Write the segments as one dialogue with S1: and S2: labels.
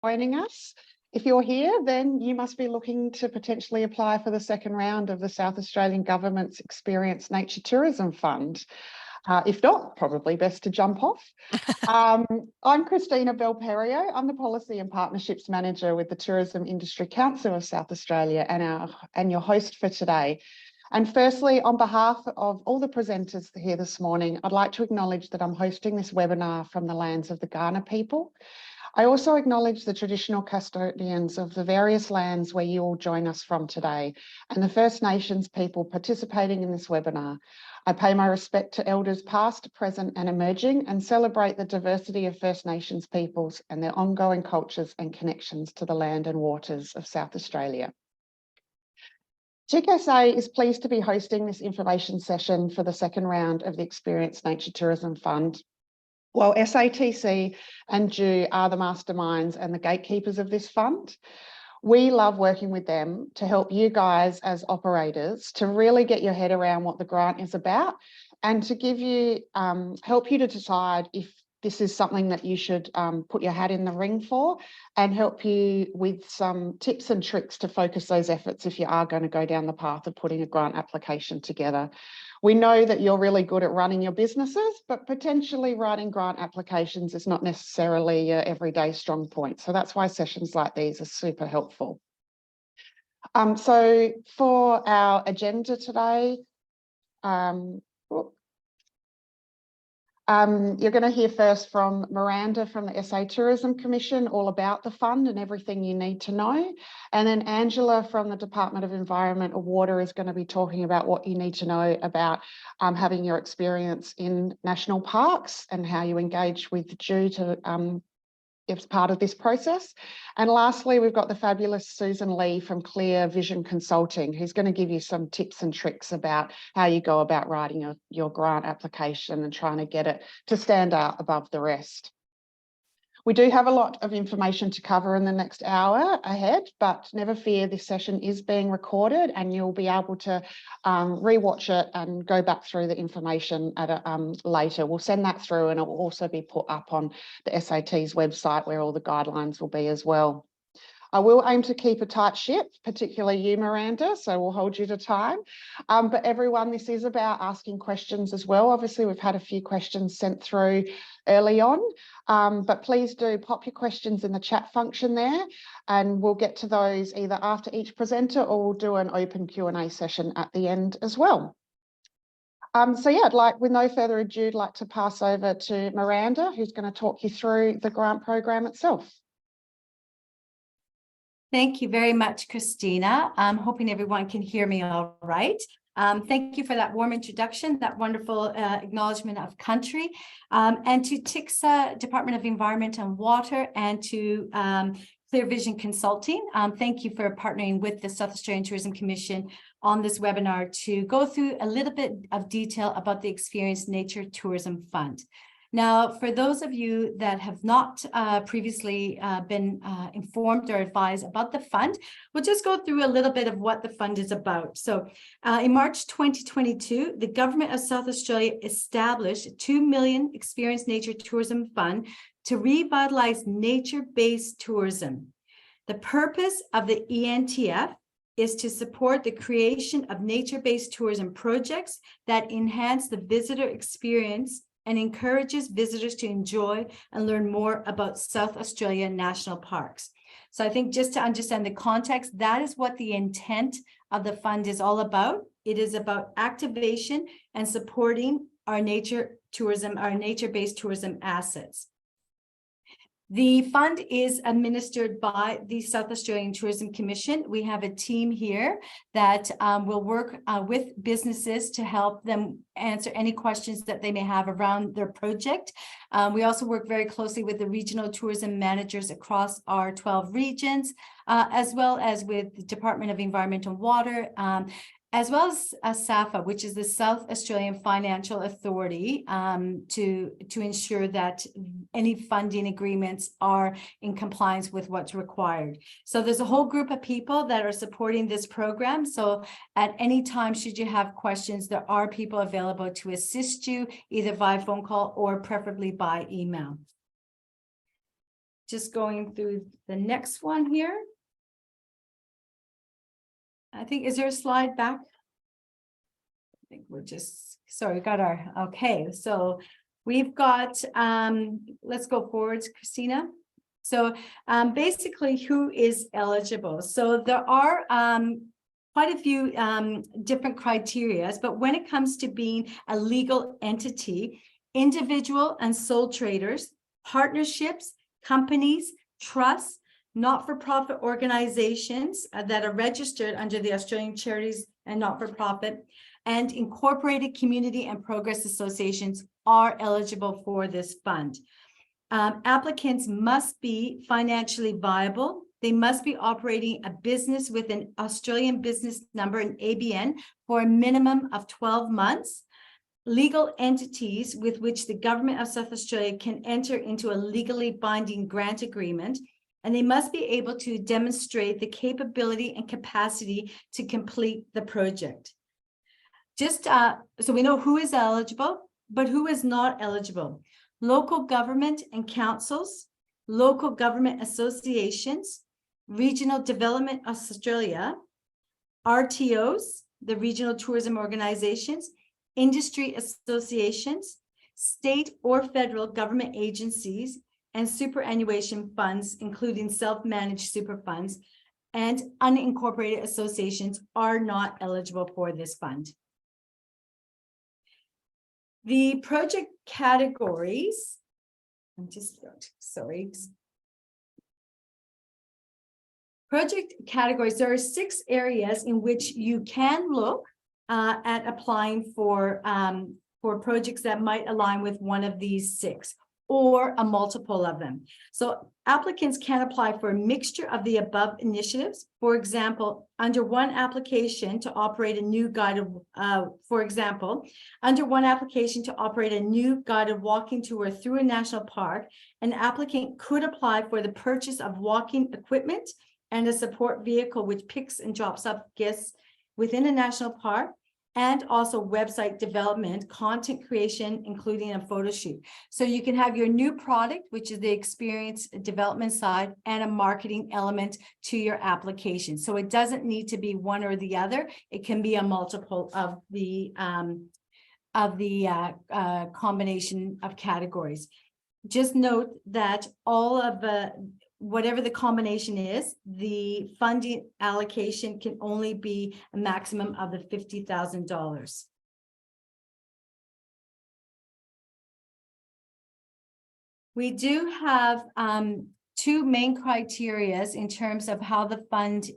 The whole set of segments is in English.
S1: joining us. If you're here, then you must be looking to potentially apply for the second round of the South Australian Government's Experienced Nature Tourism Fund. If not, probably best to jump off. I'm Christina Belperio. I'm the Policy and Partnerships Manager with the Tourism Industry Council of South Australia and your host for today. And firstly, on behalf of all the presenters here this morning, I'd like to acknowledge that I'm hosting this webinar from the lands of the Kaurna people. I also acknowledge the traditional custodians of the various lands where you all join us from today, and the First Nations people participating in this webinar. I pay my respect to elders past, present and emerging, and celebrate the diversity of First Nations peoples and their ongoing cultures and connections to the land and waters of South Australia. TIC-SA is pleased to be hosting this information session for the second round of the Experienced Nature Tourism Fund. While SATC and DEW are the masterminds and the gatekeepers of this fund, we love working with them to help you guys as operators to really get your head around what the grant is about and to give you, help you to decide if this is something that you should put your hat in the ring for, and help you with some tips and tricks to focus those efforts if you are going to go down the path of putting a grant application together. We know that you're really good at running your businesses, but potentially writing grant applications is not necessarily your everyday strong point. So that's why sessions like these are super helpful. So for our agenda today, you're going to hear first from Miranda from the SA Tourism Commission, all about the fund and everything you need to know. And then Angela from the Department of Environment and Water is going to be talking about what you need to know about having your experience in national parks and how you engage with DEW to as part of this process. And lastly, we've got the fabulous Susan Lee from Clear Vision Consulting, who's going to give you some tips and tricks about how you go about writing your grant application and trying to get it to stand out above the rest. We do have a lot of information to cover in the next hour ahead, but never fear, this session is being recorded and you'll be able to rewatch it and go back through the information at later. We'll send that through and it will also be put up on the SAT's website where all the guidelines will be as well. I will aim to keep a tight ship, particularly you, Miranda, so we'll hold you to time. But everyone, this is about asking questions as well. Obviously, we've had a few questions sent through early on, but please do pop your questions in the chat function there, and we'll get to those either after each presenter or we'll do an open Q&A session at the end as well. So yeah, with no further ado, I'd like to pass over to Miranda, who's going to talk you through the grant program itself.
S2: Thank you very much, Christina. I'm hoping everyone can hear me all right. Thank you for that warm introduction, that wonderful acknowledgement of country, and to TICSA, Department of Environment and Water, and to Clear Vision Consulting. Thank you for partnering with the South Australian Tourism Commission on this webinar to go through a little bit of detail about the Experienced Nature Tourism Fund. Now, for those of you that have not previously been informed or advised about the fund, we'll just go through a little bit of what the fund is about. So in March 2022, the Government of South Australia established a $2 million Experienced Nature Tourism Fund to revitalize nature-based tourism. The purpose of the ENTF is to support the creation of nature-based tourism projects that enhance the visitor experience and encourages visitors to enjoy and learn more about South Australia national parks. So I think just to understand the context, that is what the intent of the fund is all about. It is about activation and supporting our nature tourism, our nature-based tourism assets. The fund is administered by the South Australian Tourism Commission. We have a team here that will work with businesses to help them answer any questions that they may have around their project. We also work very closely with the regional tourism managers across our 12 regions, as well as with the Department of Environment and Water, as well as SAFA, which is the South Australian Financial Authority, to ensure that any funding agreements are in compliance with what's required. So there's a whole group of people that are supporting this program. So at any time, should you have questions, there are people available to assist you either via phone call or preferably by email. just going through the next one here. I think, is there a slide back? I think we're just, sorry, we got our, okay, so we've got, let's go forwards, Christina. So basically, who is eligible? So there are quite a few different criteria, but when it comes to being a legal entity, individual and sole traders, partnerships, companies, trusts, not-for-profit organizations that are registered under the Australian Charities and Not-for-Profit, and incorporated community and progress associations are eligible for this fund. Applicants must be financially viable. They must be operating a business with an Australian business number, an ABN, for a minimum of 12 months. Legal entities with which the government of South Australia can enter into a legally binding grant agreement, and they must be able to demonstrate the capability and capacity to complete the project. Just so we know who is eligible, but who is not eligible. Local government and councils, local government associations, Regional Development Australia, RTOs, the regional tourism organizations, industry associations, state or federal government agencies, and superannuation funds, including self-managed super funds, and unincorporated associations are not eligible for this fund. The project categories, I'm just, sorry. Project categories, there are 6 areas in which you can look at applying for projects that might align with one of these 6 or a multiple of them. So applicants can apply for a mixture of the above initiatives. For example, under one application to operate a new guided, under one application to operate a new guided walking tour through a national park, an applicant could apply for the purchase of walking equipment and a support vehicle which picks and drops up guests within a national park, and also website development, content creation, including a photo shoot. So you can have your new product, which is the experience development side, and a marketing element to your application. So it doesn't need to be one or the other. It can be a multiple of the combination of categories. Just note that all of the whatever the combination is, the funding allocation can only be a maximum of the $50,000. We do have 2 main criteria in terms of how the fund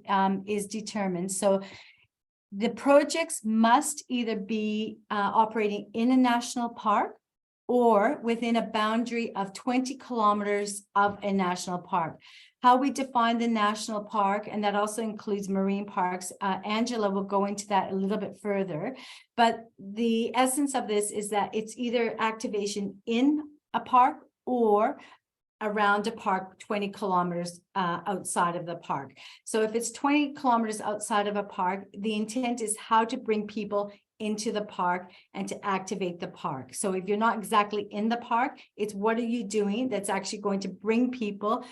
S2: is determined. So the projects must either be operating in a national park or within a boundary of 20 kilometers of a national park. How we define the national park, and that also includes marine parks, Angela will go into that a little bit further, but the essence of this is that it's either activation in a park or around a park 20 kilometers outside of the park. So if it's 20 kilometers outside of a park, the intent is how to bring people into the park and to activate the park. So if you're not exactly in the park, it's what are you doing that's actually going to bring people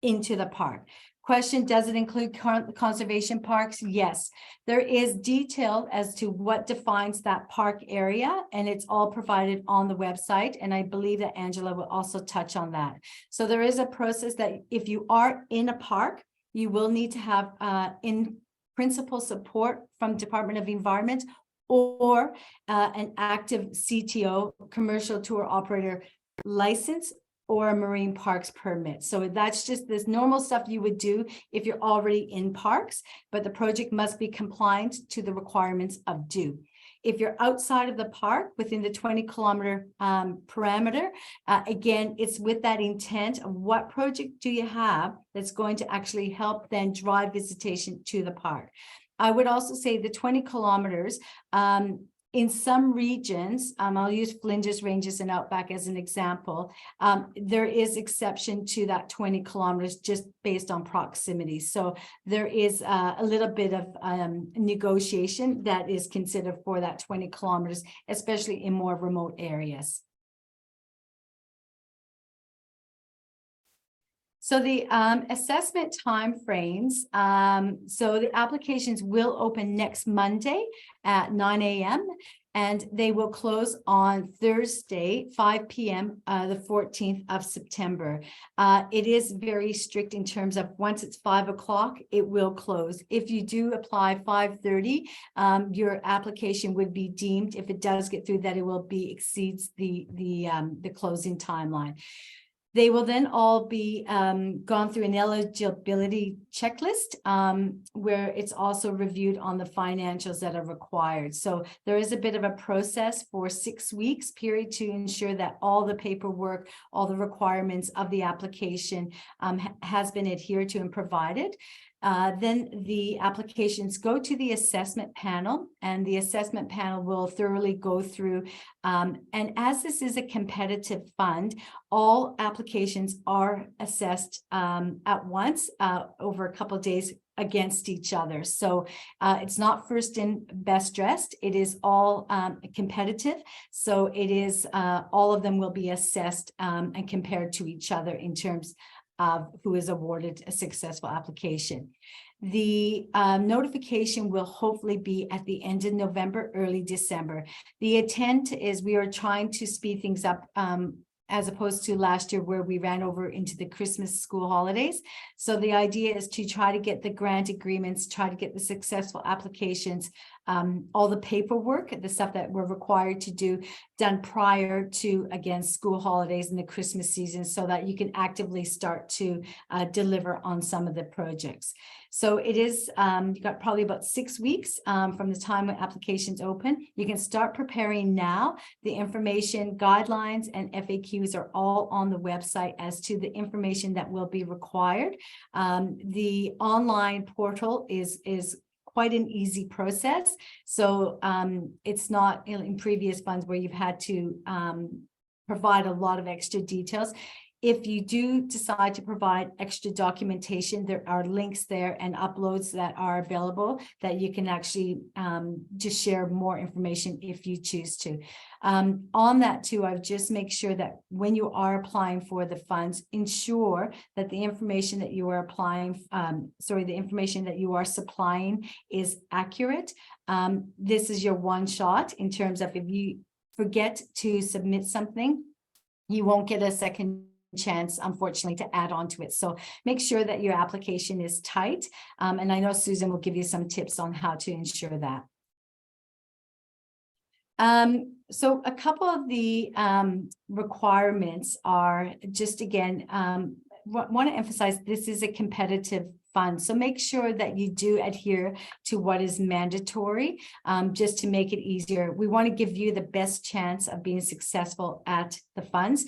S2: into the park. Question, does it include conservation parks? Yes, there is detail as to what defines that park area, and it's all provided on the website. And I believe that Angela will also touch on that. So there is a process that if you are in a park, you will need to have in principle support from Department of Environment or an active CTO, commercial tour operator license, or a marine parks permit. So that's just this normal stuff you would do if you're already in parks, but the project must be compliant to the requirements of DO. If you're outside of the park within the 20-kilometer parameter, again, it's with that intent of what project do you have that's going to actually help then drive visitation to the park. I would also say the 20 kilometers, in some regions, I'll use Flinders Ranges and Outback as an example, there is exception to that 20 kilometers just based on proximity. So there is a little bit of negotiation that is considered for that 20 kilometers, especially in more remote areas. So the assessment timeframes, so the applications will open next Monday at 9 a.m. and they will close on Thursday, 5 p.m., the 14th of September. It is very strict in terms of once it's 5 o'clock, it will close. If you do apply 5:30, your application would be deemed, if it does get through, that it will be exceeds the closing timeline. They will then all be gone through an eligibility checklist where it's also reviewed on the financials that are required. So there is a bit of a process for 6 weeks period to ensure that all the paperwork, all the requirements of the application has been adhered to and provided. Then the applications go to the assessment panel, and the assessment panel will thoroughly go through. And as this is a competitive fund, all applications are assessed at once over a couple of days against each other. So it's not first in, best dressed. It is all competitive. So it is all of them will be assessed and compared to each other in terms of who is awarded a successful application. The notification will hopefully be at the end of November, early December. The intent is we are trying to speed things up as opposed to last year where we ran over into the Christmas school holidays. So the idea is to try to get the grant agreements, try to get the successful applications, all the paperwork, the stuff that we're required to do done prior to, again, school holidays and the Christmas season, so that you can actively start to deliver on some of the projects. So it is, you got probably about 6 weeks from the time when applications open. You can start preparing now. The information, guidelines, and FAQs are all on the website as to the information that will be required. The online portal is quite an easy process. So it's not in previous funds where you've had to provide a lot of extra details. If you do decide to provide extra documentation, there are links there and uploads that are available that you can actually just share more information if you choose to. On that too, I would just make sure that when you are applying for the funds, ensure that the information that you are applying, the information that you are supplying is accurate. This is your one shot in terms of if you forget to submit something, you won't get a second chance, unfortunately, to add on to it. So make sure that your application is tight. And I know Susan will give you some tips on how to ensure that. So a couple of the requirements are just, again, want to emphasize this is a competitive fund. So make sure that you do adhere to what is mandatory, just to make it easier. We want to give you the best chance of being successful at the funds.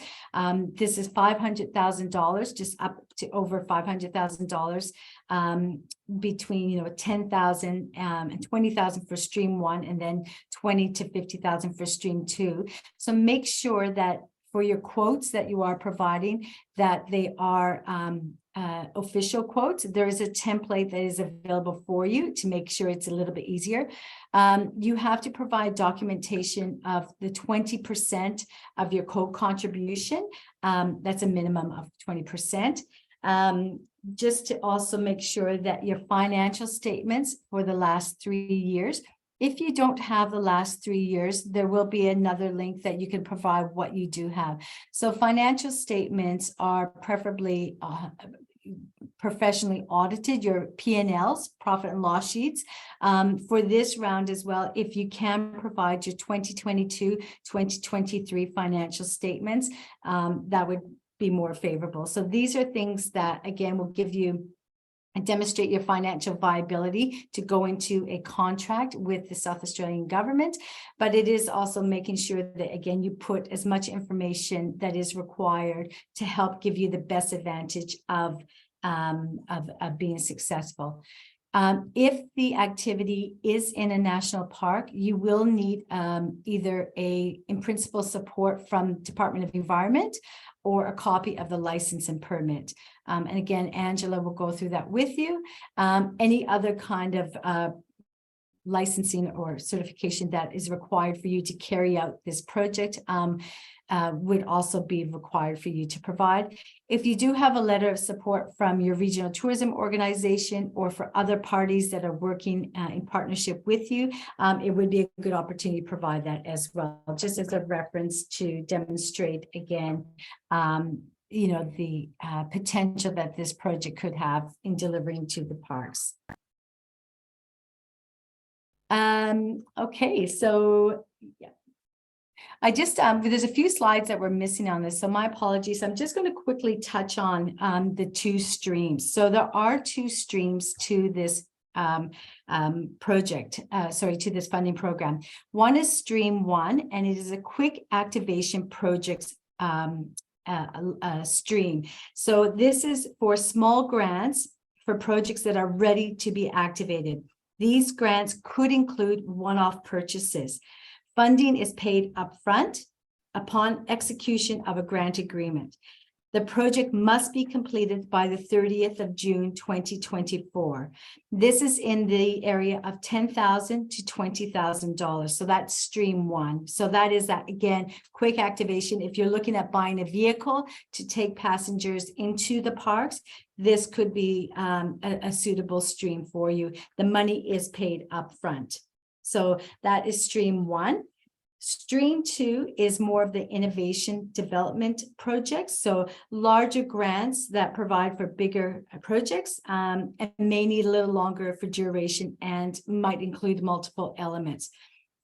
S2: This is $500,000, just up to over $500,000, between $10,000 and $20,000 for stream 1, and then $20,000 to $50,000 for stream 2. So make sure that for your quotes that you are providing, that they are official quotes. There is a template that is available for you to make sure it's a little bit easier. You have to provide documentation of the 20% of your co-contribution. That's a minimum of 20%. Just to also make sure that your financial statements for the last 3 years. If you don't have the last 3 years, there will be another link that you can provide what you do have. So financial statements are preferably professionally audited, your P&Ls, profit and loss sheets. For this round as well, if you can provide your 2022, 2023 financial statements, that would be more favorable. So these are things that, again, will give you and demonstrate your financial viability to go into a contract with the South Australian government. But it is also making sure that, again, you put as much information that is required to help give you the best advantage of being successful. If the activity is in a national park, you will need either in principle support from Department of Environment or a copy of the license and permit. And again, Angela will go through that with you. Any other kind of licensing or certification that is required for you to carry out this project. would also be required for you to provide. If you do have a letter of support from your regional tourism organization or for other parties that are working in partnership with you, it would be a good opportunity to provide that as well, just as a reference to demonstrate again, the potential that this project could have in delivering to the parks. Okay, so yeah. I just, there's a few slides that we're missing on this, so my apologies. I'm just going to quickly touch on the two streams. So there are two streams to this project, to this funding program. One is stream 1, and it is a quick activation projects stream. So this is for small grants for projects that are ready to be activated. These grants could include one-off purchases. Funding is paid upfront upon execution of a grant agreement. The project must be completed by the 30th of June, 2024. This is in the area of $10,000 to $20,000. So that's stream 1. So that is that, again, quick activation. If you're looking at buying a vehicle to take passengers into the parks, this could be a suitable stream for you. The money is paid upfront. So that is stream 1. Stream 2 is more of the innovation development projects. So larger grants that provide for bigger projects and may need a little longer for duration and might include multiple elements.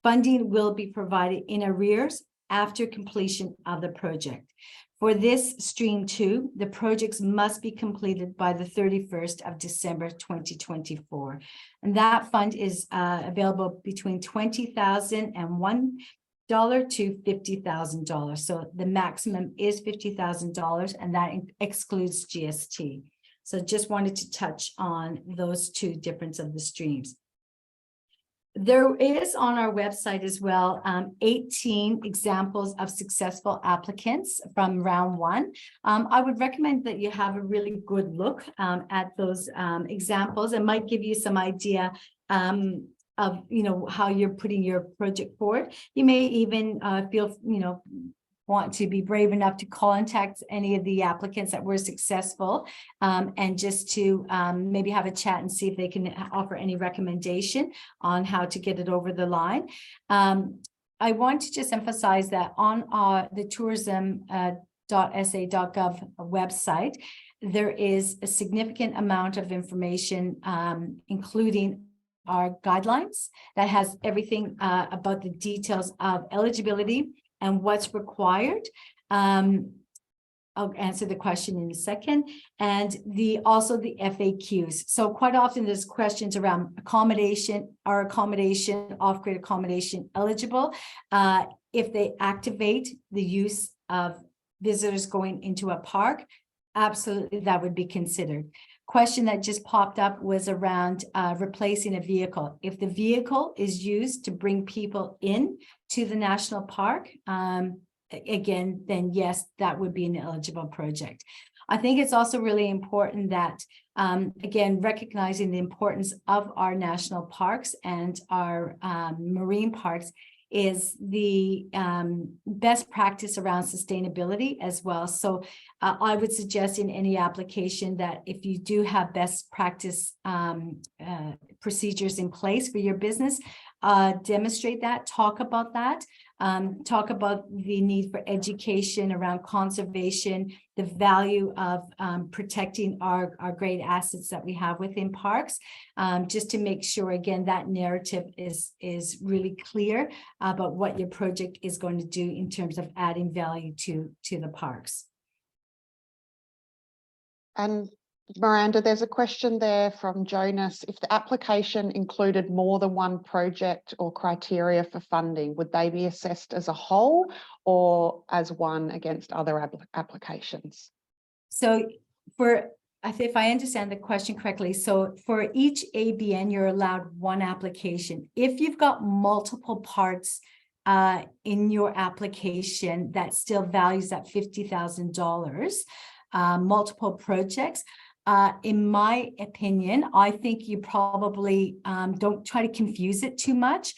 S2: Funding will be provided in arrears after completion of the project. For this stream 2, the projects must be completed by the 31st of December, 2024. And that fund is available between $20,000 and $1 to $50,000. So the maximum is $50,000, and that excludes GST. So just wanted to touch on those two difference of the streams. There is on our website as well 18 examples of successful applicants from round 1. I would recommend that you have a really good look at those examples. It might give you some idea of how you're putting your project forward. You may even feel want to be brave enough to contact any of the applicants that were successful and just to maybe have a chat and see if they can offer any recommendation on how to get it over the line. I want to just emphasize that on the tourism.sa.gov website, there is a significant amount of information, including our guidelines that has everything about the details of eligibility and what's required. I'll answer the question in a second. And also the FAQs. So quite often there's questions around accommodation, off-grid accommodation eligible? If they activate the use of visitors going into a park, absolutely that would be considered. Question that just popped up was around replacing a vehicle. If the vehicle is used to bring people in to the national park, again, then yes, that would be an eligible project. I think it's also really important that, again, recognizing the importance of our national parks and our marine parks is the best practice around sustainability as well. So I would suggest in any application that if you do have best practice procedures in place for your business, demonstrate that, talk about that, talk about the need for education around conservation, the value of protecting our great assets that we have within parks, just to make sure, again, that narrative is really clear about what your project is going to do in terms of adding value to the parks.
S1: And Miranda, there's a question there from Jonas. If the application included more than one project or criteria for funding, would they be assessed as a whole or as one against other applications?
S2: So if I understand the question correctly, so for each ABN, you're allowed one application. If you've got multiple parts in your application that still values at $50,000, multiple projects, in my opinion, I think you probably don't try to confuse it too much.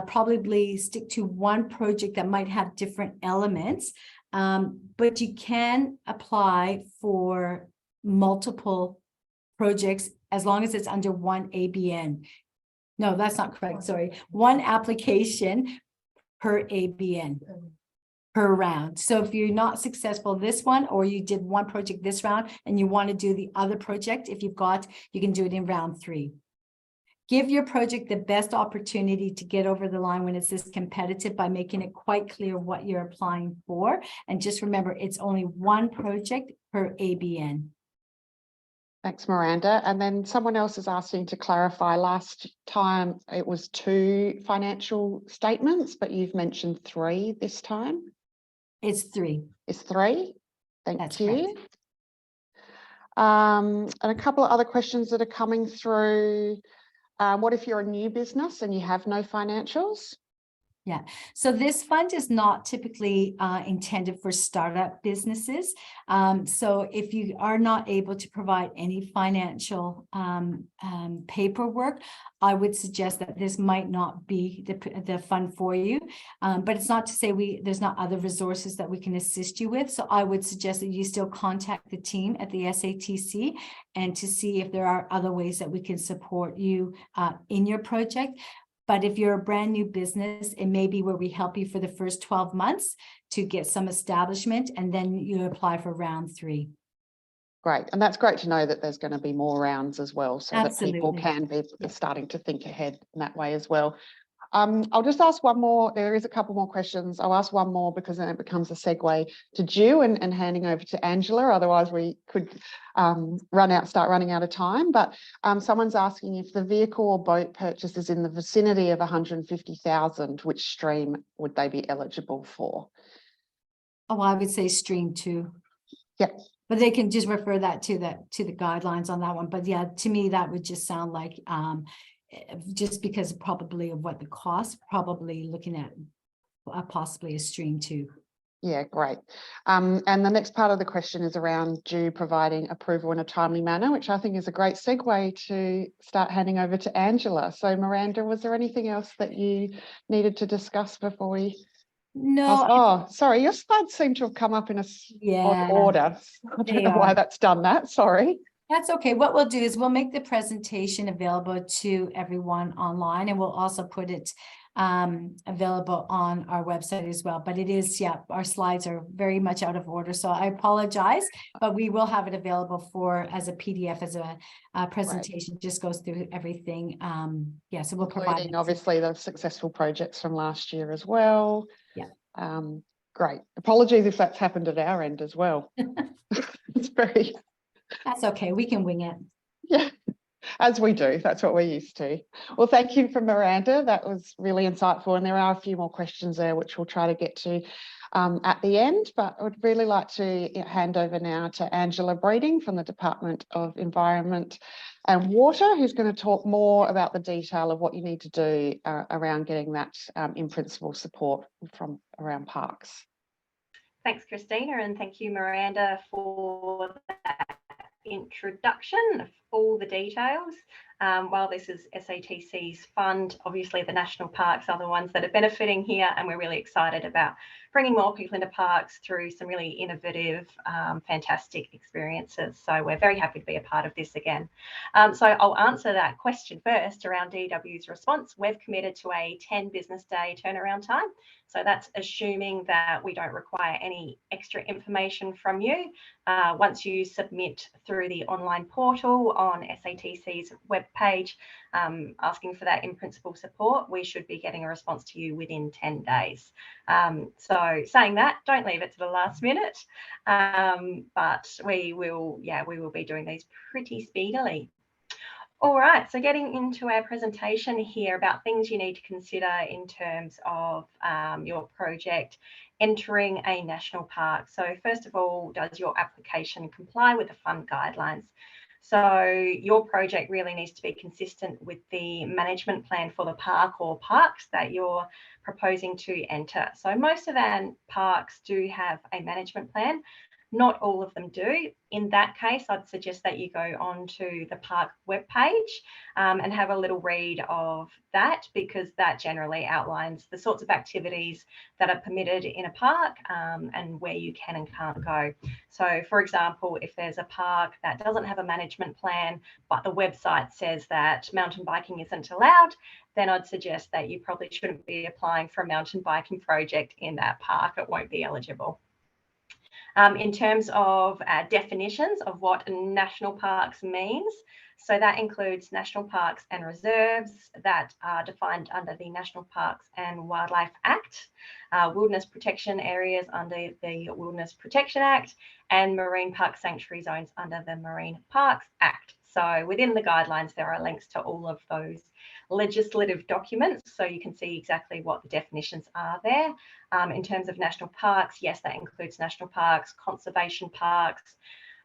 S2: Probably stick to one project that might have different elements, but you can apply for multiple projects as long as it's under one ABN. No, that's not correct. Sorry. One application per ABN per round. So if you're not successful this one, or you did one project this round and you want to do the other project, if you've got, you can do it in round 3. Give your project the best opportunity to get over the line when it's this competitive by making it quite clear what you're applying for. And just remember, it's only one project per ABN.
S1: Thanks, Miranda. And then someone else is asking to clarify, last time it was 2 financial statements, but you've mentioned 3 this time.
S2: It's 3.
S1: It's 3.
S2: That's
S1: Thank you.
S2: correct.
S1: And a couple of other questions that are coming through. What if you're a new business and you have no financials?
S2: Yeah, so this fund is not typically intended for startup businesses. So if you are not able to provide any financial paperwork, I would suggest that this might not be the fund for you. But it's not to say there's not other resources that we can assist you with. So I would suggest that you still contact the team at the SATC and to see if there are other ways that we can support you in your project. But if you're a brand new business, it may be where we help you for the first 12 months to get some establishment, and then you apply for round 3.
S1: Great. And that's great to know that there's going to be more rounds as well, so
S2: Absolutely.
S1: that people can be starting to think ahead in that way as well. I'll just ask one more. There is a couple more questions. I'll ask one more because then it becomes a segue to Ju and handing over to Angela. Otherwise, we could start running out of time. But someone's asking if the vehicle or boat purchase is in the vicinity of 150,000, which stream would they be eligible for?
S2: Oh, I would say stream 2.
S1: Yep.
S2: But they can just refer that to the guidelines on that one. But yeah, to me, that would just sound like just because probably of what the cost, probably looking at possibly a stream 2.
S1: Yeah, great. And the next part of the question is around Ju providing approval in a timely manner, which I think is a great segue to start handing over to Angela. So Miranda, was there anything else that you needed to discuss before we?
S2: No.
S1: Oh, sorry, your slides seem to have come up in a odd order. I don't know why that's done that. Sorry.
S2: That's okay. What we'll do is we'll make the presentation available to everyone online, and we'll also put it available on our website as well. But it is, our slides are very much out of order, so I apologize, but we will have it available as a PDF, as a presentation. Right. Just goes through everything. So we'll provide it.
S1: Obviously the successful projects from last year as well.
S2: Yeah.
S1: Great. Apologies if that's happened at our end as well. It's very...
S2: That's okay. We can wing it.
S1: Yeah, as we do. That's what we're used to. Well, thank you for Miranda. That was really insightful. And there are a few more questions there, which we'll try to get to at the end. But I would really like to hand over now to Angela Breeding from the Department of Environment and Water, who's going to talk more about the detail of what you need to do around getting that in-principle support from around parks.
S3: Thanks, Christina, and thank you, Miranda, for that introduction of all the details. While this is SATC's fund, obviously the national parks are the ones that are benefiting here, and we're really excited about bringing more people into parks through some really innovative, fantastic experiences. So we're very happy to be a part of this again. So I'll answer that question first around DW's response. We've committed to a 10 business day turnaround time. So that's assuming that we don't require any extra information from you. Once you submit through the online portal on SATC's webpage, asking for that in-principle support, we should be getting a response to you within 10 days. So saying that, don't leave it to the last minute, but we will be doing these pretty speedily. All right, so getting into our presentation here about things you need to consider in terms of your project entering a national park. So first of all, does your application comply with the fund guidelines? So your project really needs to be consistent with the management plan for the park or parks that you're proposing to enter. So most of our parks do have a management plan. Not all of them do. In that case, I'd suggest that you go onto the park webpage and have a little read of that, because that generally outlines the sorts of activities that are permitted in a park and where you can and can't go. So, for example, if there's a park that doesn't have a management plan, but the website says that mountain biking isn't allowed, then I'd suggest that you probably shouldn't be applying for a mountain biking project in that park. It won't be eligible. In terms of definitions of what national parks means, so that includes national parks and reserves that are defined under the National Parks and Wildlife Act, wilderness protection areas under the Wilderness Protection Act, and marine park sanctuary zones under the Marine Parks Act. So within the guidelines, there are links to all of those legislative documents, so you can see exactly what the definitions are there. In terms of national parks, yes, that includes national parks, conservation parks,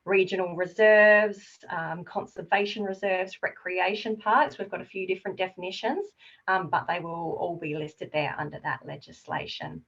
S3: regional reserves, conservation reserves, recreation parks. We've got a few different definitions, but they will all be listed there under that legislation.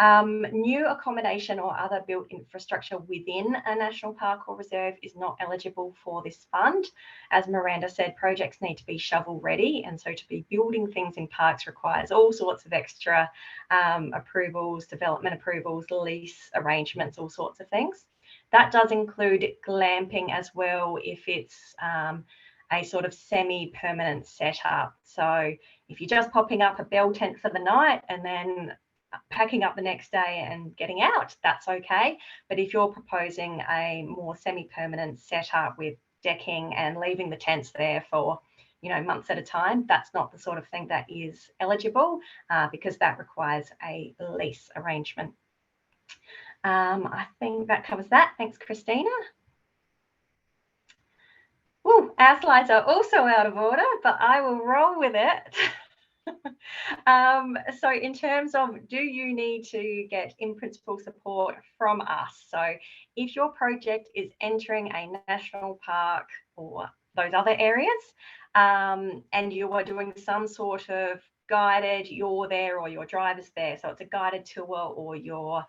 S3: New accommodation or other built infrastructure within a national park or reserve is not eligible for this fund. As Miranda said, projects need to be shovel ready, and so to be building things in parks requires all sorts of extra approvals, development approvals, lease arrangements, all sorts of things. That does include glamping as well, if it's a sort of semi-permanent setup. So if you're just popping up a bell tent for the night and then packing up the next day and getting out, that's okay. But if you're proposing a more semi-permanent setup with decking and leaving the tents there for, you know, months at a time, that's not the sort of thing that is eligible because that requires a lease arrangement. I think that covers that. Thanks, Christina. Ooh, our slides are also out of order, but I will roll with it. So in terms of, do you need to get in-principle support from us? So if your project is entering a national park or those other areas, and you are doing some sort of guided, you're there or your driver's there, so it's a guided tour, or you're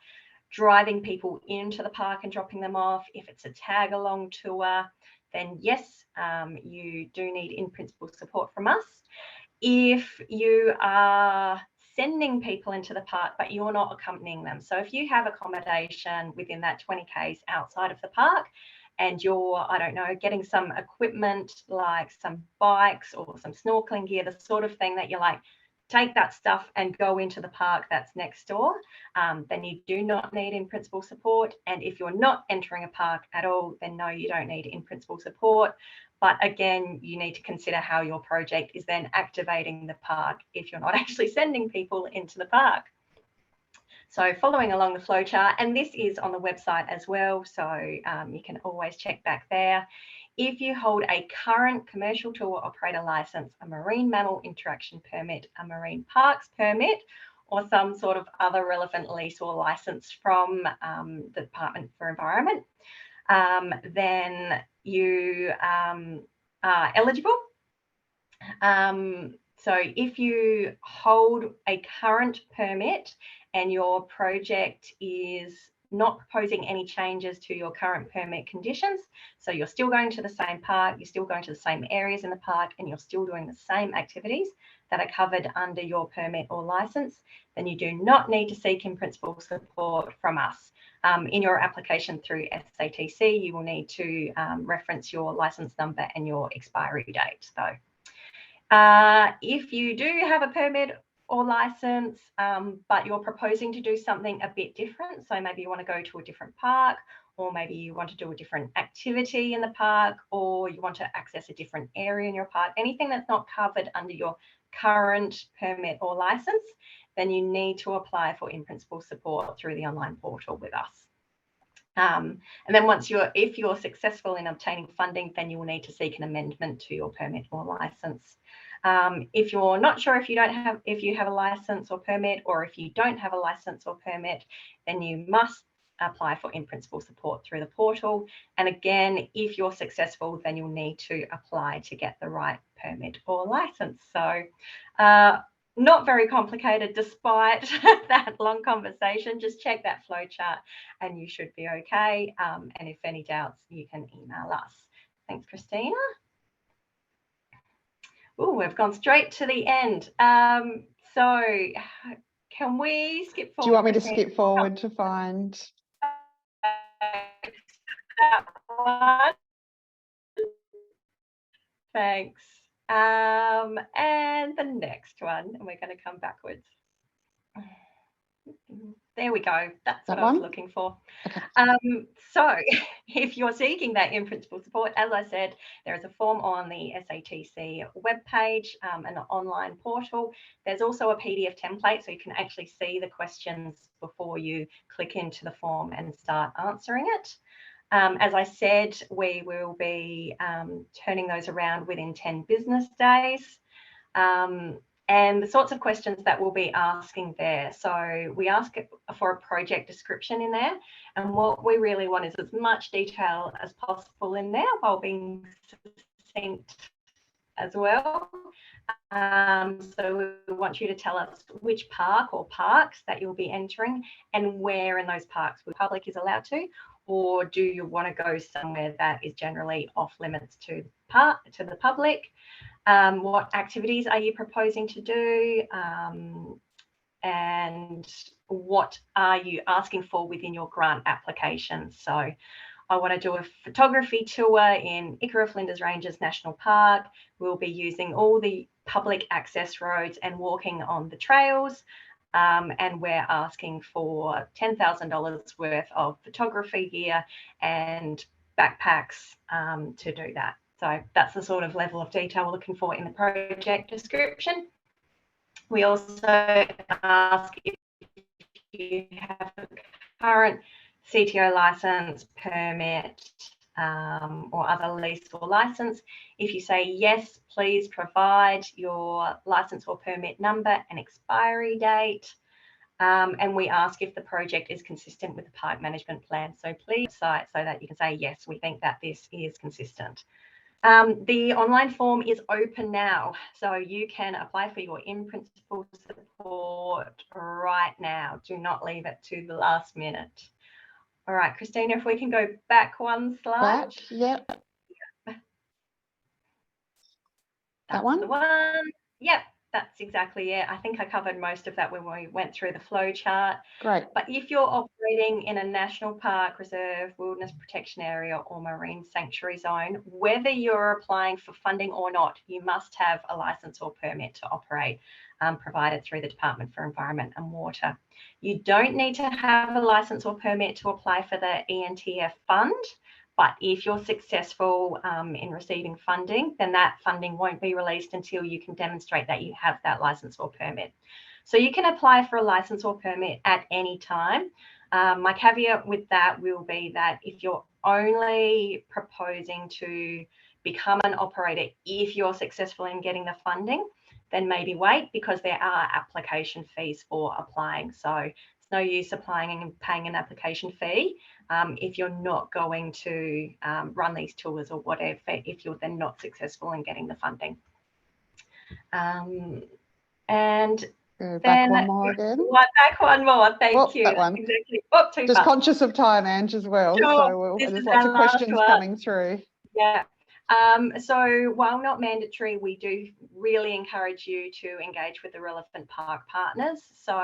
S3: driving people into the park and dropping them off, if it's a tag-along tour, then yes, you do need in-principle support from us. If you are sending people into the park, but you're not accompanying them. So if you have accommodation within that 20 k's outside of the park and you're, I don't know, getting some equipment like some bikes or some snorkeling gear, the sort of thing that you're like, take that stuff and go into the park that's next door, then you do not need in-principle support. And if you're not entering a park at all, then no, you don't need in-principle support. But again, you need to consider how your project is then activating the park if you're not actually sending people into the park. So following along the flowchart, and this is on the website as well, so you can always check back there. If you hold a current commercial tour operator license, a marine mammal interaction permit, a marine parks permit, or some sort of other relevant lease or license from the Department for Environment, then you are eligible. So if you hold a current permit and your project is not proposing any changes to your current permit conditions, so you're still going to the same park, you're still going to the same areas in the park, and you're still doing the same activities that are covered under your permit or license, then you do not need to seek in-principle support from us. In your application through SATC, you will need to reference your license number and your expiry date, though. If you do have a permit or license, but you're proposing to do something a bit different, so maybe you want to go to a different park, or maybe you want to do a different activity in the park, or you want to access a different area in your park, anything that's not covered under your current permit or license, then you need to apply for in-principle support through the online portal with us. And then if you're successful in obtaining funding, then you will need to seek an amendment to your permit or license. If you're not sure if you have a license or permit, or if you don't have a license or permit, then you must apply for in-principle support through the portal. And again, if you're successful, then you'll need to apply to get the right permit or license. So not very complicated despite that long conversation. Just check that flow chart and you should be okay. And if any doubts, you can email us. Thanks, Christina. Oh, we've gone straight to the end. So can we skip forward?
S1: Do you want me to
S3: Christina?
S1: skip forward to find?
S3: That one. Thanks. And the next one, and we're going to come backwards. There we go. That's
S1: That
S3: what I was
S1: one?
S3: looking for.
S1: Okay.
S3: So if you're seeking that in-principle support, as I said, there is a form on the SATC webpage, an online portal. There's also a PDF template, so you can actually see the questions before you click into the form and start answering it. As I said, we will be turning those around within 10 business days. And the sorts of questions that we'll be asking there. So we ask for a project description in there. And what we really want is as much detail as possible in there while being succinct as well. So we want you to tell us which park or parks that you'll be entering and where in those parks the public is allowed to, or do you want to go somewhere that is generally off limits to the public? What activities are you proposing to do? And what are you asking for within your grant application? So I want to do a photography tour in Ikura Flinders Ranges National Park. We'll be using all the public access roads and walking on the trails. And we're asking for $10,000 worth of photography gear and backpacks to do that. So that's the sort of level of detail we're looking for in the project description. We also ask if you have a current CTO license, permit, or other lease or license. If you say yes, please provide your license or permit number and expiry date. And we ask if the project is consistent with the park management plan. So please cite so that you can say, yes, we think that this is consistent. The online form is open now, so you can apply for your in-principle support right now. Do not leave it to the last minute. All right, Christina, if we can go back one slide.
S1: Back, yep. That one?
S3: The one. Yep, that's exactly it. I think I covered most of that when we went through the flow chart.
S1: Great.
S3: But if you're operating in a national park, reserve, wilderness protection area, or marine sanctuary zone, whether you're applying for funding or not, you must have a license or permit to operate, provided through the Department for Environment and Water. You don't need to have a license or permit to apply for the ENTF fund. But if you're successful in receiving funding, then that funding won't be released until you can demonstrate that you have that license or permit. So you can apply for a license or permit at any time. My caveat with that will be that if you're only proposing to become an operator if you're successful in getting the funding, then maybe wait, because there are application fees for applying. So it's no use applying and paying an application fee if you're not going to run these tours or whatever, if you're then not successful in getting the funding. And
S1: Go back one more again.
S3: Back one more, thank you.
S1: That one.
S3: Exactly. Oh,
S1: just far. Conscious of time, Ange, as well.
S3: Sure.
S1: So there's lots of questions coming through.
S3: Yeah. So while not mandatory, we do really encourage you to engage with the relevant park partners. So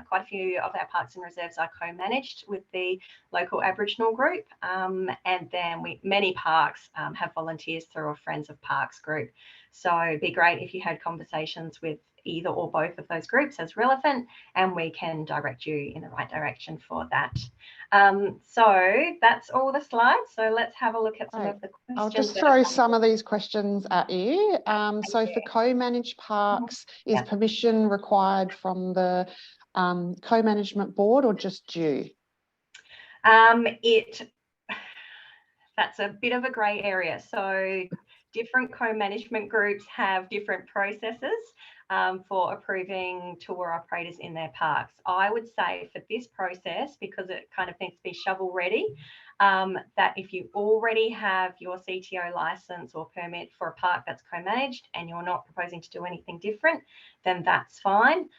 S3: quite a few of our parks and reserves are co-managed with the local Aboriginal group. And then many parks have volunteers through a Friends of Parks group. So it'd be great if you had conversations with either or both of those groups as relevant, and we can direct you in the right direction for that. So that's all the slides. So let's have a look at some of the questions.
S1: I'll just throw some of these questions at you. So for co-managed parks, is permission required from the co-management board or just due?
S3: That's a bit of a grey area. So different co-management groups have different processes for approving tour operators in their parks. I would say for this process, because it kind of needs to be shovel ready, that if you already have your CTO license or permit for a park that's co-managed and you're not proposing to do anything different, then that's fine.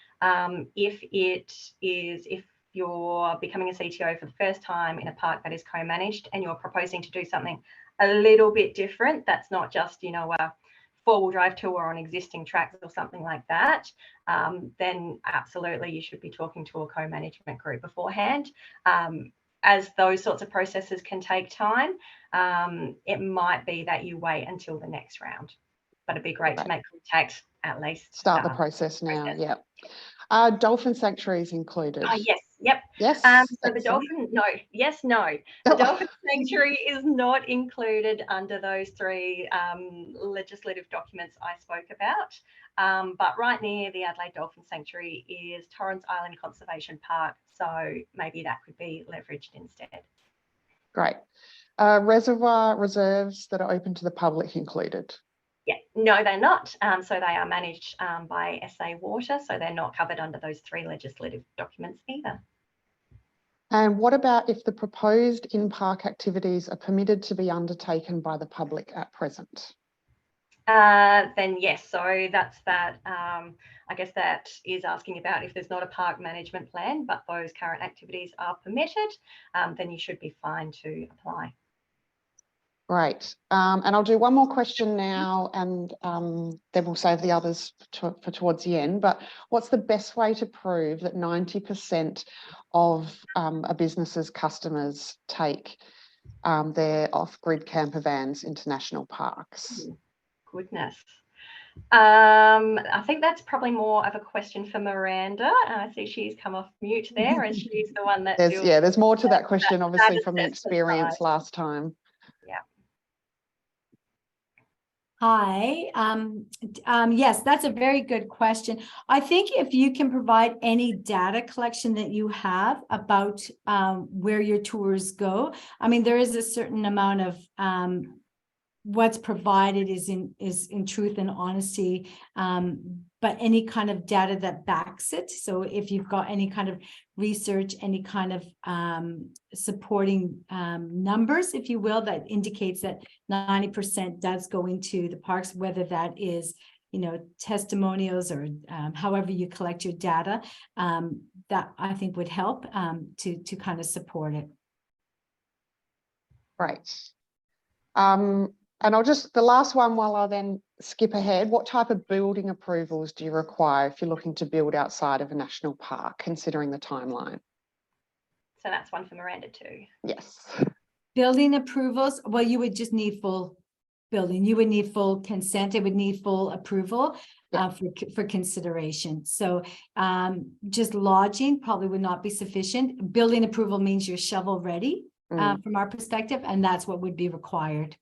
S3: If you're becoming a CTO for the first time in a park that is co-managed and you're proposing to do something a little bit different, that's not just, a four-wheel drive tour on existing tracks or something like that, then absolutely you should be talking to a co-management group beforehand. As those sorts of processes can take time, it might be that you wait until the next round, but it'd be great to make contact at least.
S1: Start the process now, yeah. Dolphin sanctuaries included?
S3: Yes, yep.
S1: Yes.
S3: So the dolphin, no. The dolphin sanctuary is not included under those three legislative documents I spoke about. But right near the Adelaide Dolphin Sanctuary is Torrens Island Conservation Park. So maybe that could be leveraged instead.
S1: Great. Reservoir reserves that are open to the public included?
S3: Yeah, no, they're not. So they are managed by SA Water, so they're not covered under those three legislative documents either.
S1: And what about if the proposed in-park activities are permitted to be undertaken by the public at present?
S3: Then yes, so that's that. I guess that is asking about if there's not a park management plan, but those current activities are permitted, then you should be fine to apply.
S1: Great. And I'll do one more question now, and then we'll save the others for towards the end. But what's the best way to prove that 90% of a business's customers take their off-grid camper vans into national parks?
S3: Goodness. I think that's probably more of a question for Miranda. I see she's come off mute there, and she's the one that
S1: there's more to that question, obviously, from the experience last time.
S3: Yeah.
S2: Hi. Yes, that's a very good question. I think if you can provide any data collection that you have about where your tours go, I mean, there is a certain amount of what's provided is in truth and honesty, but any kind of data that backs it. So if you've got any kind of research, any kind of supporting numbers, if you will, that indicates that 90% does go into the parks, whether that is, testimonials or however you collect your data, that I think would help to kind of support it.
S1: Right. And the last one while I then skip ahead, what type of building approvals do you require if you're looking to build outside of a national park, considering the timeline?
S3: So that's one for Miranda too.
S1: Yes.
S2: Building approvals, well, you would just need full building. You would need full consent. It would need full approval for consideration. So just lodging probably would not be sufficient. Building approval means you're shovel ready from our perspective, and that's what would be required.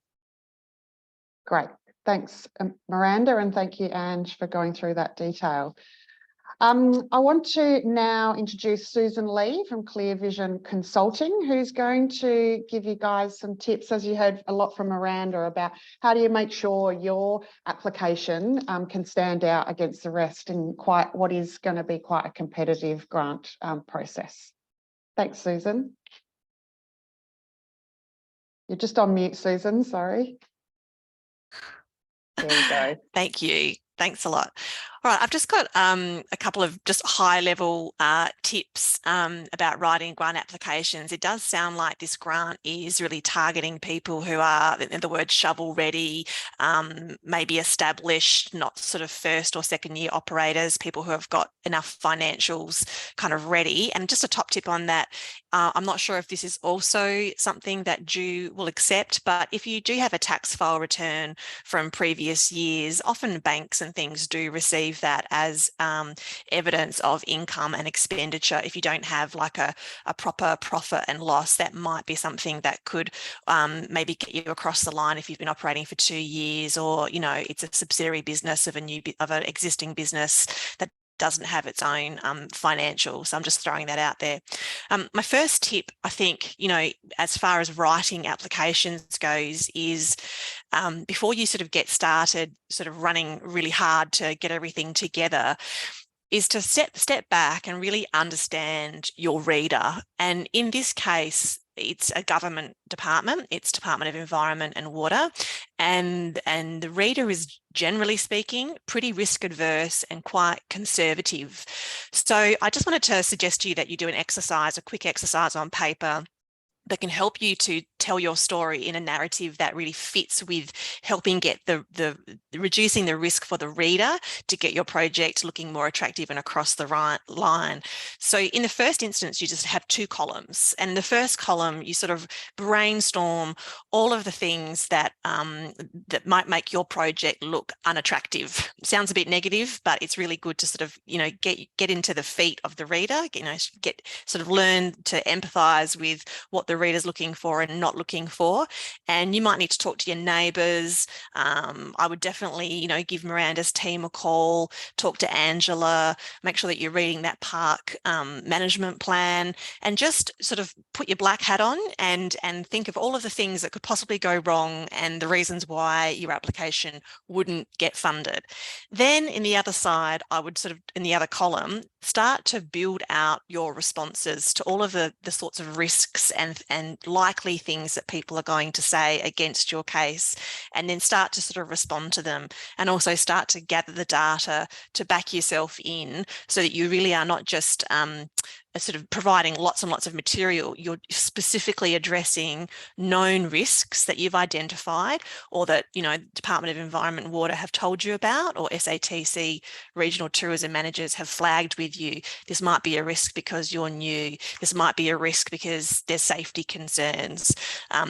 S1: Great. Thanks, Miranda, and thank you, Ange, for going through that detail. I want to now introduce Susan Lee from Clear Vision Consulting, who's going to give you guys some tips, as you heard a lot from Miranda, about how do you make sure your application can stand out against the rest in what is going to be quite a competitive grant process. Thanks, Susan. You're just on mute, Susan, sorry. There we go.
S4: Thank you. Thanks a lot. All right, I've just got a couple of just high-level tips about writing grant applications. It does sound like this grant is really targeting people who are, in the word, shovel-ready, maybe established, not sort of first or second-year operators, people who have got enough financials kind of ready. And just a top tip on that, I'm not sure if this is also something that Due will accept, but if you do have a tax file return from previous years, often banks and things do receive that as evidence of income and expenditure. If you don't have like a proper profit and loss, that might be something that could maybe get you across the line if you've been operating for 2 years, or it's a subsidiary business of an existing business that doesn't have its own financials. So I'm just throwing that out there. My first tip, I think, as far as writing applications goes, is before you sort of get started, sort of running really hard to get everything together, is to step back and really understand your reader. And in this case, it's a government department, it's Department of Environment and Water, and the reader is, generally speaking, pretty risk adverse and quite conservative. So I just wanted to suggest to you that you do an exercise, a quick exercise on paper that can help you to tell your story in a narrative that really fits with helping get the reducing the risk for the reader to get your project looking more attractive and across the right line. So in the first instance, you just have 2 columns, and in the first column you sort of brainstorm all of the things that that might make your project look unattractive. Sounds a bit negative, but it's really good to sort of, you know, get into the feet of the reader, you know, get sort of learn to empathize with what the reader's looking for and not looking for. And you might need to talk to your neighbours. I would definitely, you know, give Miranda's team a call, talk to Angela, make sure that you're reading that park management plan, and just sort of put your black hat on and think of all of the things that could possibly go wrong and the reasons why your application wouldn't get funded. Then in the other side, I would sort of, in the other column, start to build out your responses to all of the sorts of risks and likely things that people are going to say against your case, and then start to sort of respond to them, and also start to gather the data to back yourself in so that you really are not just sort of providing lots and lots of material. You're specifically addressing known risks that you've identified, or that, you know, Department of Environment and Water have told you about, or SATC regional tourism managers have flagged with you. This might be a risk because you're new. This might be a risk because there's safety concerns.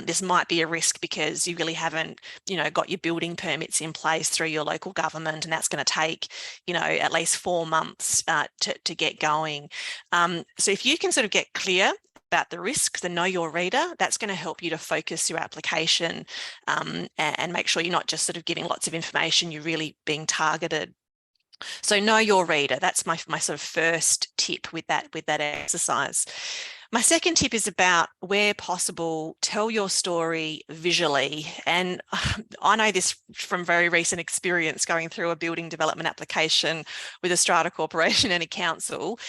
S4: This might be a risk because you really haven't, you know, got your building permits in place through your local government, and that's going to take, you know, at least 4 months to get going. So if you can sort of get clear about the risks and know your reader, that's going to help you to focus your application and make sure you're not just sort of giving lots of information, you're really being targeted. So know your reader. That's my sort of first tip with that exercise. My second tip is about, where possible, tell your story visually. And I know this from very recent experience going through a building development application with a strata corporation and a council.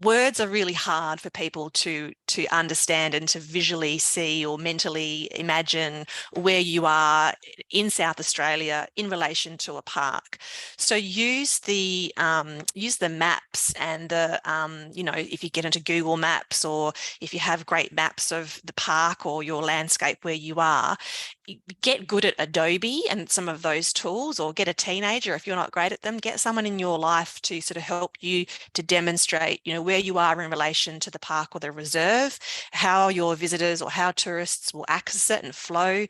S4: Words are really hard for people to understand and to visually see or mentally imagine where you are in South Australia in relation to a park. So use the maps and the you know, if you get into Google Maps, or if you have great maps of the park or your landscape where you are, get good at Adobe and some of those tools, or get a teenager, if you're not great at them, get someone in your life to sort of help you to demonstrate, you know, where you are in relation to the park or the reserve, how your visitors or how tourists will access it and flow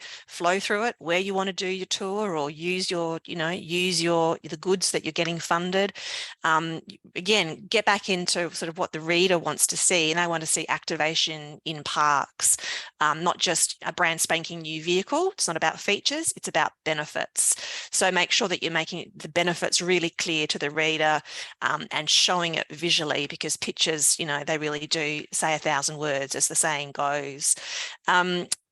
S4: through it, where you want to do your tour or use your, you know, the goods that you're getting funded. Again, get back into sort of what the reader wants to see, and they want to see activation in parks, not just a brand spanking new vehicle. It's not about features, it's about benefits. So make sure that you're making the benefits really clear to the reader and showing it visually, because pictures, you know, they really do say 1,000 words, as the saying goes.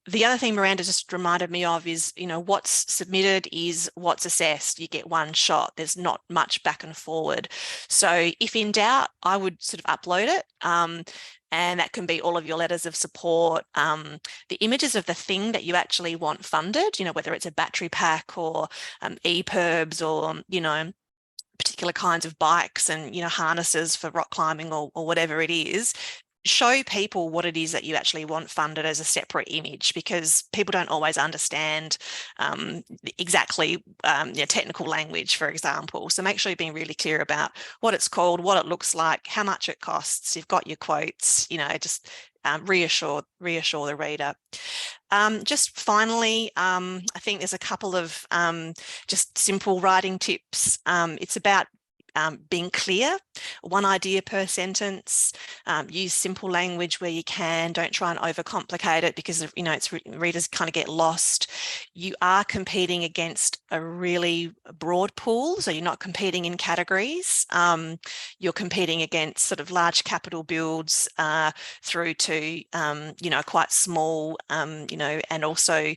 S4: The other thing Miranda just reminded me of is, you know, what's submitted is what's assessed. You get one shot. There's not much back and forward. So if in doubt, I would sort of upload it. And that can be all of your letters of support, the images of the thing that you actually want funded, you know, whether it's a battery pack or EPIRBs, or, you know, particular kinds of bikes and, you know, harnesses for rock climbing or whatever it is. Show people what it is that you actually want funded as a separate image, because people don't always understand exactly technical language, for example. So make sure you're being really clear about what it's called, what it looks like, how much it costs. You've got your quotes, you know, just reassure the reader. Just finally, I think there's a couple of just simple writing tips. It's about being clear, one idea per sentence, use simple language where you can, don't try and overcomplicate it, because, you know, readers kind of get lost. You are competing against a really broad pool, so you're not competing in categories. You're competing against sort of large capital builds through to, you know, quite small, you know, and also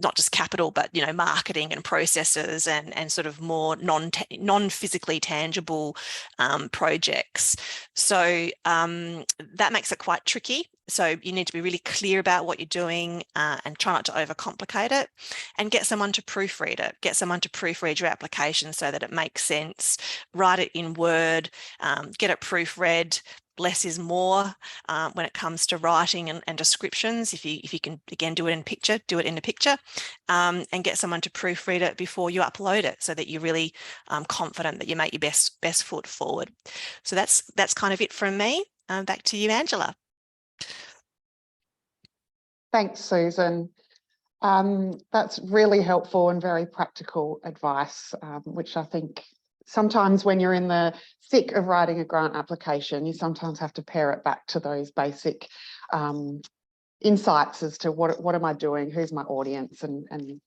S4: not just capital, but, you know, marketing and processes and sort of more non-physically tangible projects. So that makes it quite tricky. So you need to be really clear about what you're doing and try not to overcomplicate it, and get someone to proofread it. Get someone to proofread your application so that it makes sense. Write it in Word, get it proofread. Less is more when it comes to writing and descriptions. If you can, again, do it in picture, do it in a picture, and get someone to proofread it before you upload it so that you're really confident that you make your best foot forward. So that's kind of it from me. Back to you, Angela.
S1: Thanks, Susan. That's really helpful and very practical advice, which I think sometimes when you're in the thick of writing a grant application, you sometimes have to pare it back to those basic insights as to what am I doing, who's my audience, and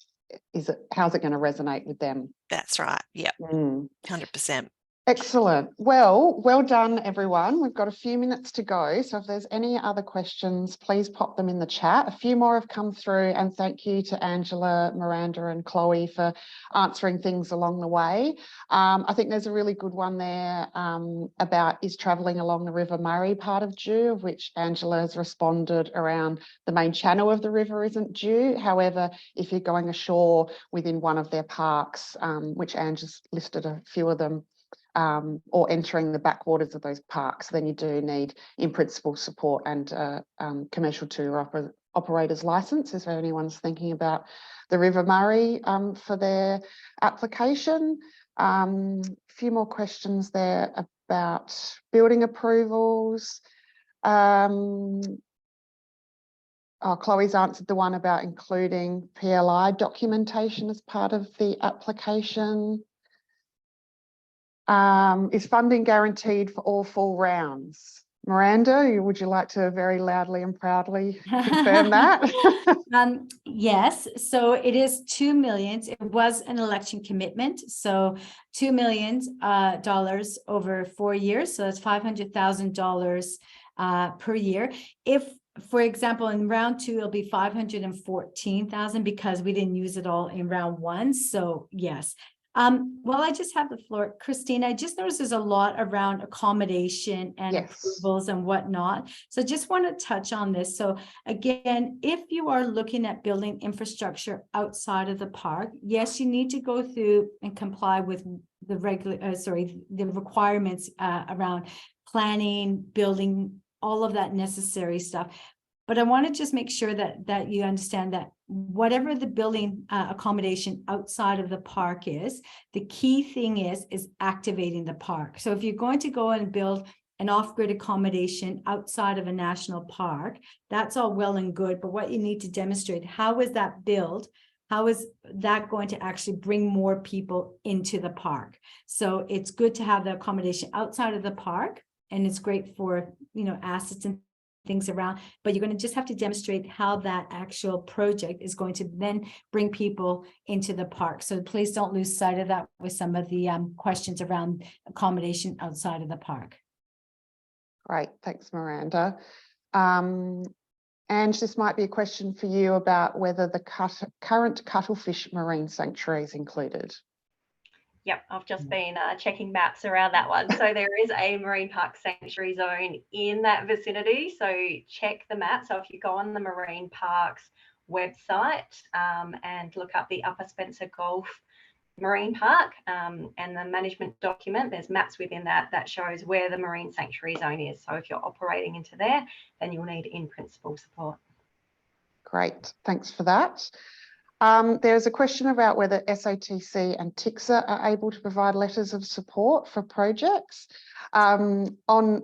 S1: how's it going to resonate with them.
S4: That's right. Yep. 100%.
S1: Excellent. Well done, everyone. We've got a few minutes to go. So if there's any other questions, please pop them in the chat. A few more have come through, and thank you to Angela, Miranda and Chloe for answering things along the way. I think there's a really good one there about is travelling along the River Murray part of due, of which Angela has responded around the main channel of the river isn't due. However, if you're going ashore within one of their parks, which Angela's listed a few of them, or entering the backwaters of those parks, then you do need in principle support and commercial tour operator's license, if anyone's thinking about the River Murray for their application. A few more questions there about building approvals. Chloe's answered the one about including PLI documentation as part of the application. Is funding guaranteed for all full rounds? Miranda, would you like to very loudly and proudly confirm that?
S2: Yes, so it is $2 million. It was an election commitment, so $2 million over 4 years, so that's $500,000 per year. If, for example, in round 2, it'll be 514,000 because we didn't use it all in round 1. So yes. Well, I just have the floor. Christina, I just noticed there's a lot around accommodation and approvals and whatnot. So I just want to touch on this. So again, if you are looking at building infrastructure outside of the park, yes, you need to go through and comply with the the requirements around planning, building, all of that necessary stuff. But I want to just make sure that you understand that whatever the building accommodation outside of the park is, the key thing is activating the park. So if you're going to go and build an off-grid accommodation outside of a national park, that's all well and good. But what you need to demonstrate, how is that built? How is that going to actually bring more people into the park? So it's good to have the accommodation outside of the park, and it's great for, assets and things around, but you're going to just have to demonstrate how that actual project is going to then bring people into the park. So please don't lose sight of that with some of the questions around accommodation outside of the park.
S1: Great, thanks, Miranda. Ange, this might be a question for you about whether the current cuttlefish marine sanctuary is included.
S3: Yep, I've just been checking maps around that one. So there is a marine park sanctuary zone in that vicinity. So check the map. So if you go on the Marine Parks website and look up the Upper Spencer Gulf Marine Park and the management document, there's maps within that shows where the marine sanctuary zone is. So if you're operating into there, then you'll need in principle support.
S1: Great, thanks for that. There's a question about whether SATC and TICSA are able to provide letters of support for projects. On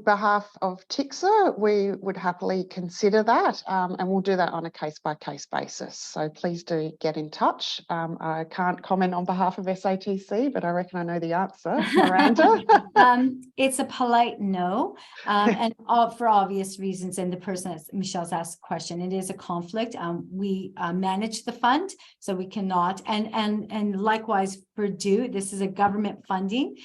S1: behalf of TICSA, we would happily consider that, and we'll do that on a case-by-case basis. So please do get in touch. I can't comment on behalf of SATC, but I reckon I know the answer. Miranda?
S2: It's a polite no, and for obvious reasons. And the person that Michelle's asked the question, it is a conflict. We manage the fund, so we cannot. And likewise for due, this is a government funding.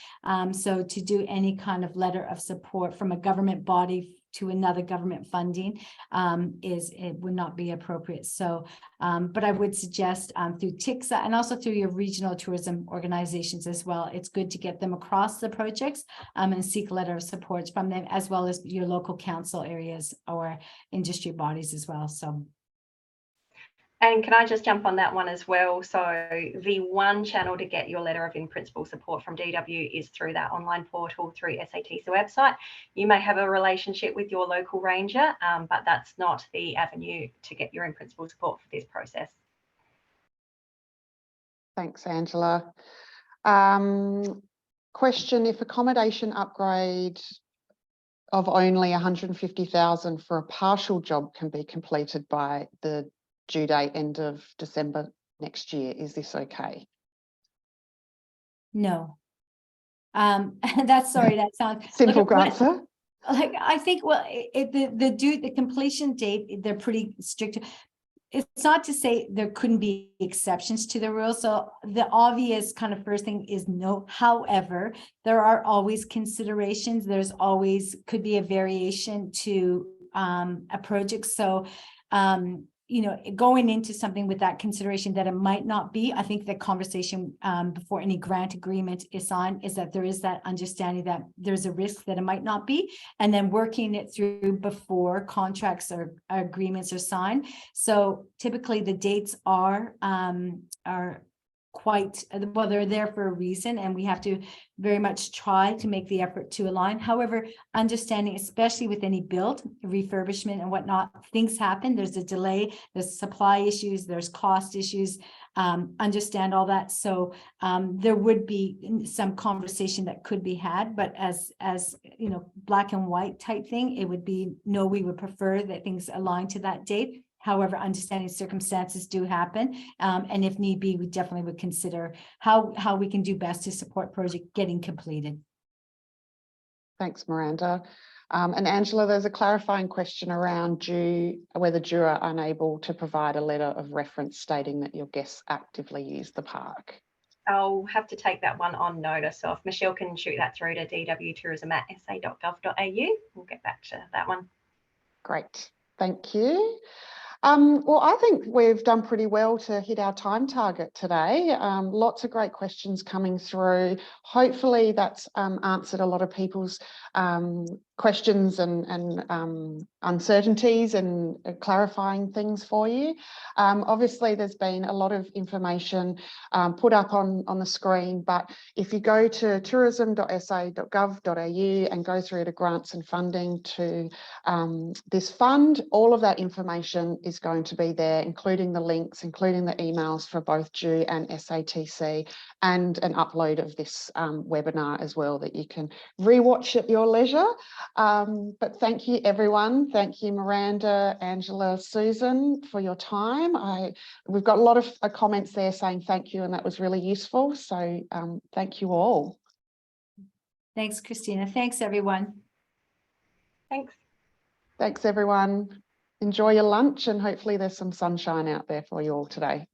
S2: So to do any kind of letter of support from a government body to another government funding it would not be appropriate. So, but I would suggest through TICSA and also through your regional tourism organizations as well, it's good to get them across the projects and seek a letter of support from them, as well as your local council areas or industry bodies as well. So.
S3: And can I just jump on that one as well? So the one channel to get your letter of in-principle support from DW is through that online portal through SAT's website. You may have a relationship with your local ranger, but that's not the avenue to get your in-principle support for this process.
S1: Thanks, Angela. Question, if accommodation upgrade of only 150,000 for a partial job can be completed by the due date end of December next year, is this okay?
S2: No. That sounds
S1: simple answer.
S2: Like, I think, well, the completion date, they're pretty strict. It's not to say there couldn't be exceptions to the rule. So the obvious kind of first thing is no. However, there are always considerations. There's always could be a variation to a project. So you know, going into something with that consideration that it might not be, I think the conversation before any grant agreement is signed is that there is that understanding that there's a risk that it might not be, and then working it through before contracts or agreements are signed. So typically the dates are quite well, they're there for a reason, and we have to very much try to make the effort to align. However, understanding, especially with any build, refurbishment and whatnot, things happen. There's a delay, there's supply issues, there's cost issues, understand all that. So there would be some conversation that could be had, but as you know, black and white type thing, it would be no, we would prefer that things align to that date. However, understanding circumstances do happen. And if need be, we definitely would consider how we can do best to support project getting completed.
S1: Thanks, Miranda. And Angela, there's a clarifying question around whether DU are unable to provide a letter of reference stating that your guests actively use the park.
S3: I'll have to take that one on notice. So if Michelle can shoot that through to dwtourism@sa.gov.au, we'll get back to that one.
S1: Great, thank you. Well, I think we've done pretty well to hit our time target today. Lots of great questions coming through. Hopefully that's answered a lot of people's questions and uncertainties and clarifying things for you. Obviously, there's been a lot of information put up on the screen, but if you go to tourism.sa.gov.au and go through to grants and funding to this fund, all of that information is going to be there, including the links, including the emails for both DU and SATC, and an upload of this webinar as well that you can rewatch at your leisure. But thank you, everyone. Thank you, Miranda, Angela, Susan, for your time. We've got a lot of comments there saying thank you, and that was really useful. So thank you all.
S2: Thanks, Christina. Thanks, everyone.
S3: Thanks.
S1: Thanks, everyone. Enjoy your lunch, and hopefully there's some sunshine out there for you all today.